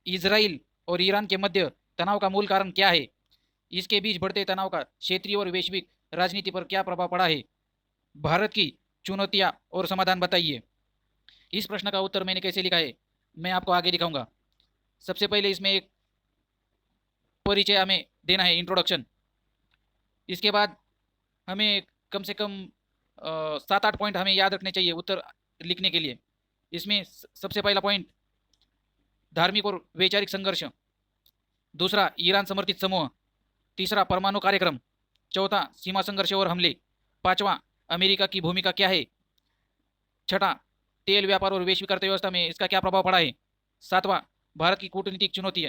Israel और Iran के मध्य तनाव का मूल कारण क्या है? इसके बीच बढ़ते तनाव का क्षेत्रीय और वैश्विक राजनीति पर क्या प्रभाव पड़ा है? भारत की चुनौतियां और समाधान बताइए। इस प्रश्न का उत्तर मैंने कैसे लिखा है मैं आपको आगे दिखाऊंगा। सबसे पहले इसमें एक परिचय हमें देना है, इंट्रोडक्शन। इसके बाद हमें कम से कम 7-8 पॉइंट हमें याद रखने चाहिए उत्तर लिखने के लिए। इसमें सबसे पहला पॉइंट धार्मिक और वैचारिक संघर्ष, दूसरा ईरान समर्थित समूह, तीसरा परमाणु कार्यक्रम, चौथा सीमा संघर्ष और हमले, पांचवा अमेरिका की भूमिका क्या है, छठा तेल व्यापार और वैश्विक अर्थव्यवस्था में इसका क्या प्रभाव पड़ा है, सातवां भारत की कूटनीतिक चुनौती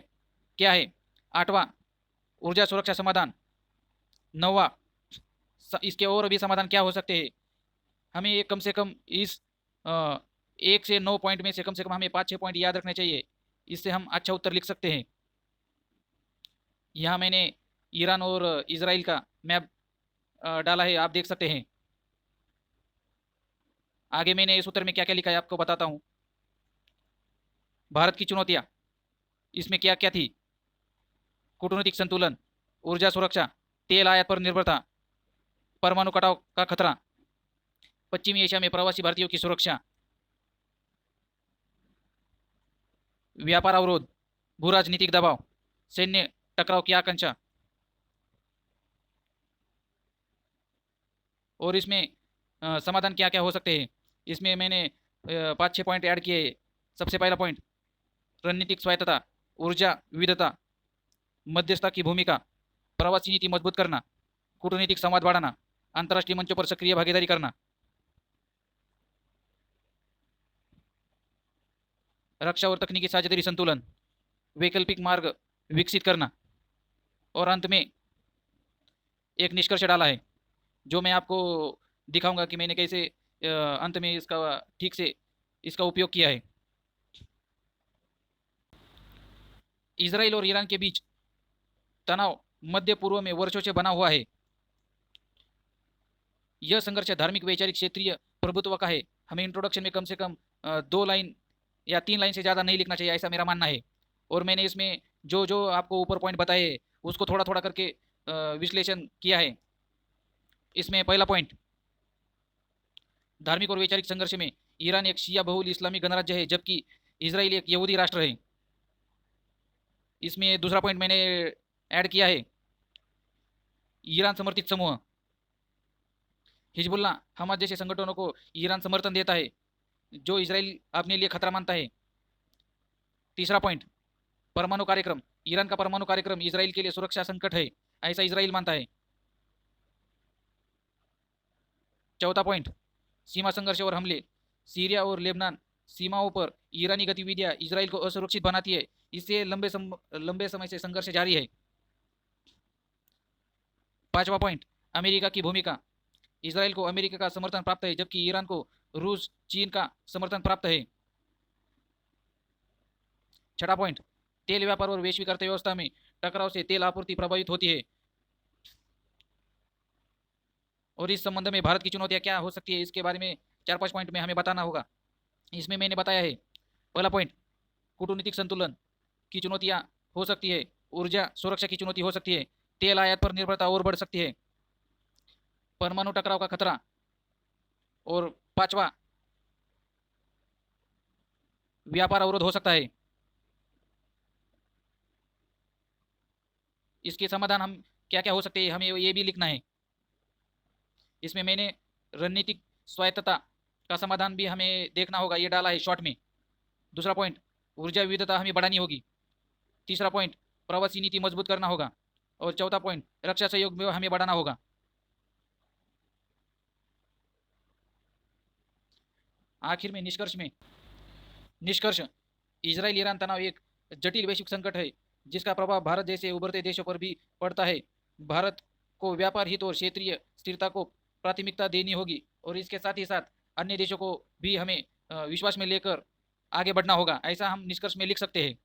क्या है, आठवां ऊर्जा सुरक्षा समाधान, नौवा इसके और भी समाधान क्या हो सकते हैं। हमें ये कम से कम इस 1 से 9 पॉइंट में से कम हमें 5-6 पॉइंट याद रखने चाहिए। इससे हम अच्छा उत्तर लिख सकते हैं। यहाँ मैंने ईरान और इजराइल का मैप डाला है, आप देख सकते हैं। आगे मैंने इस उत्तर में क्या क्या लिखा है आपको बताता हूँ। भारत की चुनौतियाँ, इसमें क्या क्या थी? कूटनीतिक संतुलन, ऊर्जा सुरक्षा, तेल आयात पर निर्भरता, परमाणु कटाव का खतरा, पश्चिमी एशिया में प्रवासी भारतीयों की सुरक्षा, व्यापार अवरोध, भू राजनीतिक दबाव, सैन्य टकराव की आकांक्षा। और इसमें समाधान क्या क्या हो सकते हैं, इसमें मैंने 5-6 पॉइंट ऐड किए। सबसे पहला पॉइंट रणनीतिक स्वायत्तता, ऊर्जा विविधता, मध्यस्थता की भूमिका, प्रवासी नीति मजबूत करना, कूटनीतिक संवाद बढ़ाना, अंतर्राष्ट्रीय मंचों पर सक्रिय भागीदारी करना, रक्षा और तकनीकी साझेदारी संतुलन, वैकल्पिक मार्ग विकसित करना। और अंत में एक निष्कर्ष डाला है जो मैं आपको दिखाऊंगा कि मैंने कैसे अंत में इसका ठीक से इसका उपयोग किया है। इसराइल और ईरान के बीच तनाव मध्य पूर्व में वर्षों से बना हुआ है। यह संघर्ष धार्मिक वैचारिक क्षेत्रीय प्रभुत्व का है। हमें इंट्रोडक्शन में कम से कम 2 लाइन या 3 लाइन से ज़्यादा नहीं लिखना चाहिए, ऐसा मेरा मानना है। और मैंने इसमें जो जो आपको ऊपर पॉइंट बताए उसको थोड़ा थोड़ा करके विश्लेषण किया है। इसमें पहला पॉइंट धार्मिक और वैचारिक संघर्ष में ईरान एक शिया बहुल इस्लामिक गणराज्य है जबकि इसराइल एक यहूदी राष्ट्र है। इसमें दूसरा पॉइंट मैंने ऐड किया है ईरान समर्थित समूह, हिजबुल्ला हमास जैसे संगठनों को ईरान समर्थन देता है जो इसराइल अपने लिए खतरा मानता है। तीसरा पॉइंट परमाणु कार्यक्रम, ईरान का परमाणु कार्यक्रम इसराइल के लिए सुरक्षा संकट है, ऐसा इसराइल मानता है। चौथा पॉइंट सीमा संघर्ष और हमले, सीरिया और लेबनान सीमाओं पर ईरानी गतिविधियां इसराइल को असुरक्षित बनाती है, इससे लंबे समय से संघर्ष जारी है। पांचवा पॉइंट अमेरिका की भूमिका, इसराइल को अमेरिका का समर्थन प्राप्त है जबकि ईरान को रूस चीन का समर्थन प्राप्त है। छठा पॉइंट तेल व्यापार और वैश्विक अर्थव्यवस्था में टकराव से तेल आपूर्ति प्रभावित होती है। और इस संबंध में भारत की चुनौतियां क्या हो सकती है इसके बारे में 4-5 पॉइंट में हमें बताना होगा। इसमें मैंने बताया है पहला पॉइंट कूटनीतिक संतुलन की चुनौतियां हो सकती है, ऊर्जा सुरक्षा की चुनौती हो सकती है, तेल आयात पर निर्भरता और बढ़ सकती है, परमाणु टकराव का खतरा, और पांचवा व्यापार अवरोध हो सकता है। इसके समाधान हम क्या क्या हो सकते हैं हमें ये भी लिखना है। इसमें मैंने रणनीतिक स्वायत्तता का समाधान भी हमें देखना होगा, ये डाला है शॉर्ट में। दूसरा पॉइंट ऊर्जा विविधता हमें बढ़ानी होगी। तीसरा पॉइंट प्रवासी नीति मजबूत करना होगा। और चौथा पॉइंट रक्षा सहयोग में हमें बढ़ाना होगा। आखिर में निष्कर्ष इजराइल ईरान तनाव एक जटिल वैश्विक संकट है जिसका प्रभाव भारत जैसे उभरते देशों पर भी पड़ता है। भारत को व्यापार हित और क्षेत्रीय स्थिरता को प्राथमिकता देनी होगी और इसके साथ ही साथ अन्य देशों को भी हमें विश्वास में लेकर आगे बढ़ना होगा, ऐसा हम निष्कर्ष में लिख सकते हैं।